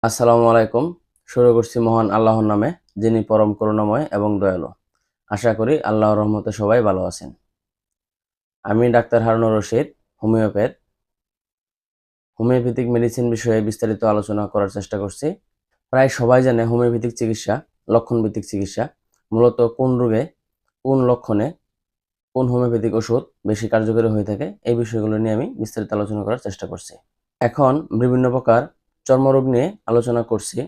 আসসালামু আলাইকুম। শুরু করছি মহান আল্লাহর নামে, যিনি পরম করুণাময় এবং দয়ালু। আশা করি আল্লাহর রহমতে সবাই ভালো আছেন। আমি doctor Harunur Rashid, homeopath. Homeopathic medicine বিষয়ে বিস্তারিত আলোচনা করার চেষ্টা করছি। প্রায় সবাই জানে হোমিওপ্যাথিক চিকিৎসা লক্ষণভিত্তিক চিকিৎসা। মূলত কোন রোগে, কোন লক্ষণে, কোন হোমিওপ্যাথিক ওষুধ বেশি কার্যকরী হয়ে থাকে, এই বিষয়গুলো নিয়ে আমি বিস্তারিত আলোচনা করার চেষ্টা করছি। এখন বিভিন্ন প্রকার চর্মরোগ নিয়ে আলোচনা করছি।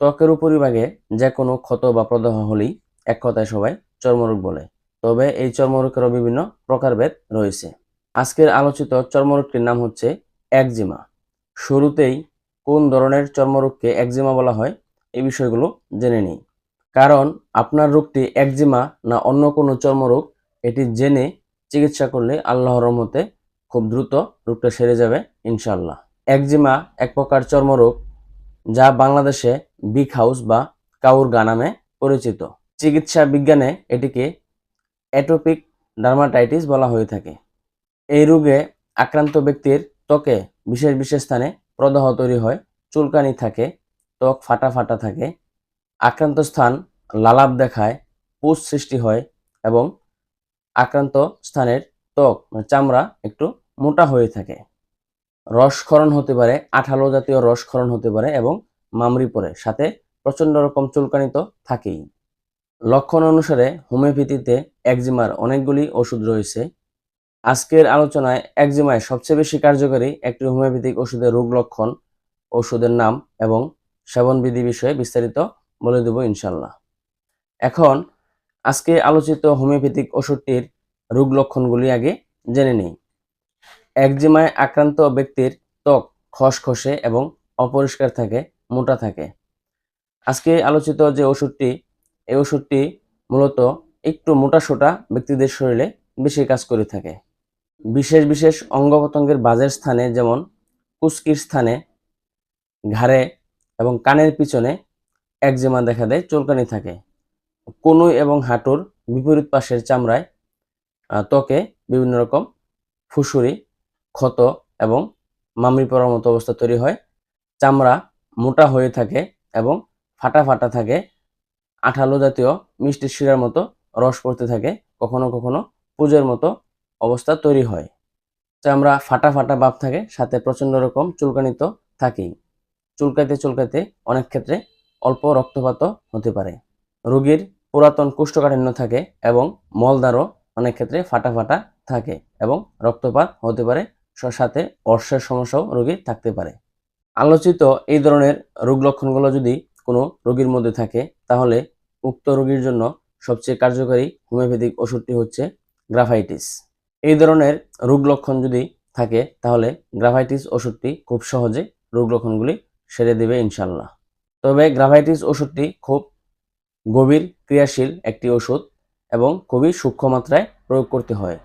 ত্বকের উপরিভাগে যে কোনো ক্ষত বা প্রদাহ হলেই এক কথায় সবাই চর্মরোগ বলে। তবে এই চর্মরোগেরও বিভিন্ন প্রকারভেদ রয়েছে। আজকের আলোচিত চর্মরোগটির নাম হচ্ছে একজিমা। শুরুতেই কোন ধরনের চর্মরোগকে একজিমা বলা হয় এই বিষয়গুলো জেনে নিই। কারণ আপনার রোগটি একজিমা না অন্য কোনো চর্মরোগ, এটি জেনে চিকিৎসা করলে আল্লাহর রহমতে খুব দ্রুত রোগটা সেরে যাবে ইনশাআল্লাহ। একজিমা এক প্রকার চর্মরোগ যা বাংলাদেশে বিগ হাউস বা কাউরগা নামে পরিচিত। চিকিৎসা বিজ্ঞানে এটিকে অ্যাটোপিক ডার্মাটাইটিস বলা হয়ে থাকে। এই রোগে আক্রান্ত ব্যক্তির ত্বকে বিশেষ বিশেষ স্থানে প্রদাহ তৈরি হয়, চুলকানি থাকে, ত্বক ফাটা ফাটা থাকে, আক্রান্ত স্থান লালাপ দেখায়, পুজ সৃষ্টি হয় এবং আক্রান্ত স্থানের ত্বক চামড়া একটু মোটা হয়ে থাকে। রসক্ষরণ হতে পারে, আঠালো জাতীয় রসক্ষরণ হতে পারে এবং মামড়ি পড়ে, সাথে প্রচণ্ড রকম চুলকানি তো থাকেই। লক্ষণ অনুসারে হোমিওপ্যাথিতে একজিমার অনেকগুলি ওষুধ রয়েছে। আজকের আলোচনায় একজিমায় সবচেয়ে বেশি কার্যকরী একটি হোমিওপ্যাথিক ওষুধের রোগ লক্ষণ, ওষুধের নাম এবং সেবনবিধি বিষয়ে বিস্তারিত বলে দেব ইনশাল্লাহ। এখন আজকে আলোচিত হোমিওপ্যাথিক ওষুধটির রোগ লক্ষণগুলি আগে জেনে নিই। একজিমায় আক্রান্ত ব্যক্তির ত্বক খসখসে এবং অপরিষ্কার থাকে, মোটা থাকে। আজকে আলোচিত যে ওষুধটি, এই ওষুধটি মূলত একটু মোটাসোটা ব্যক্তিদের শরীরে বেশি কাজ করে থাকে। বিশেষ বিশেষ অঙ্গ প্রত্যঙ্গের বাজের স্থানে, যেমন কুচকির স্থানে, ঘাড়ে এবং কানের পিছনে একজিমা দেখা দেয়, চুলকানি থাকে। কনুই এবং হাঁটুর বিপরীত পাশের চামড়ায় ত্বকে বিভিন্ন রকম ফুসুরি, ক্ষত এবং মামড়ি পড়ার মতো অবস্থা তৈরি হয়। চামড়া মোটা হয়ে থাকে এবং ফাটা ফাটা থাকে, আঠালো জাতীয় মিষ্টি শিরার মতো রস পড়তে থাকে, কখনো কখনো পুজের মতো অবস্থা তৈরি হয়। চামড়া ফাটা ফাটা ভাব থাকে, সাথে প্রচণ্ড রকম চুলকানি তো থাকেই। চুলকাইতে চুলকাইতে অনেক ক্ষেত্রে অল্প রক্তপাতও হতে পারে। রোগীর পুরাতন কোষ্ঠকাঠিন্য থাকে এবং মলদ্বারও অনেক ক্ষেত্রে ফাটা ফাটা থাকে এবং রক্তপাত হতে পারে, সাথে অর্শের সমস্যাও রোগীর থাকতে পারে। আলোচিত এই ধরনের রোগ লক্ষণগুলো যদি কোনো রোগীর মধ্যে থাকে, তাহলে উক্ত রোগীর জন্য সবচেয়ে কার্যকরী হোমিওপ্যাথিক ওষুধটি হচ্ছে গ্রাফাইটিস। এই ধরনের রোগ লক্ষণ যদি থাকে, তাহলে গ্রাফাইটিস ওষুধটি খুব সহজে রোগ লক্ষণগুলি সেরে দেবে ইনশাল্লাহ। তবে গ্রাফাইটিস ওষুধটি খুব গভীর ক্রিয়াশীল একটি ওষুধ এবং খুবই সূক্ষ্ম মাত্রায় প্রয়োগ করতে হয়।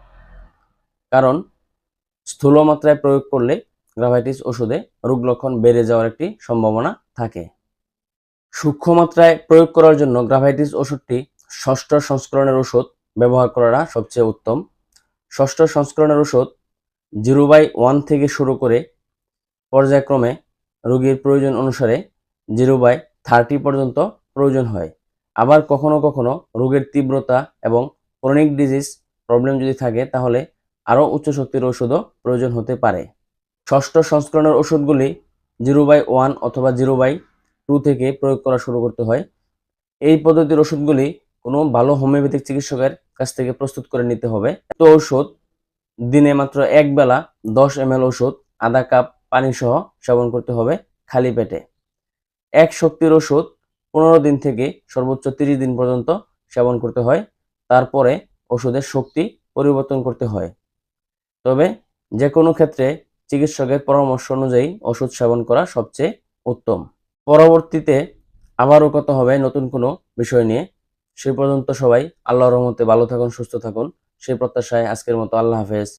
কারণ স্থূল মাত্রায় প্রয়োগ করলে গ্রাফাইটিস ওষুধে রোগ লক্ষণ বেড়ে যাওয়ার একটি সম্ভাবনা থাকে। সূক্ষ্ম মাত্রায় প্রয়োগ করার জন্য গ্রাফাইটিস ওষুধটি ষষ্ঠ সংস্করণের ওষুধ ব্যবহার করাটা সবচেয়ে উত্তম। ষষ্ঠ সংস্করণের ওষুধ 0/1 থেকে শুরু করে পর্যায়ক্রমে রোগীর প্রয়োজন অনুসারে 0/30 পর্যন্ত প্রয়োজন হয়। আবার কখনো কখনো রোগের তীব্রতা এবং ক্রনিক ডিজিজ প্রবলেম যদি থাকে, তাহলে আরও উচ্চ শক্তির ওষুধও প্রয়োজন হতে পারে। ষষ্ঠ সংস্করণের ওষুধগুলি 0/1 অথবা 0/2 থেকে প্রয়োগ করা শুরু করতে হয়। এই পদ্ধতির ওষুধগুলি কোনো ভালো হোমিওপ্যাথিক চিকিৎসকের কাছ থেকে প্রস্তুত করে নিতে হবে। তো ওষুধ দিনে মাত্র এক বেলা 10 ml ওষুধ আধা কাপ পানি সহ সেবন করতে হবে খালি পেটে। এক শক্তির ওষুধ 15 দিন থেকে সর্বোচ্চ 30 দিন পর্যন্ত সেবন করতে হয়। তারপরে ওষুধের শক্তি পরিবর্তন করতে হয়। তবে যে কোনো ক্ষেত্রে চিকিৎসকের পরামর্শ অনুযায়ী ওষুধ সেবন করা সবচেয়ে উত্তম। পরবর্তীতে আবারও কথা হবে নতুন কোনো বিষয় নিয়ে। সেই পর্যন্ত সবাই আল্লাহর রহমতে ভালো থাকুন, সুস্থ থাকুন, সেই প্রত্যাশায় আজকের মতো আল্লাহ হাফেজ।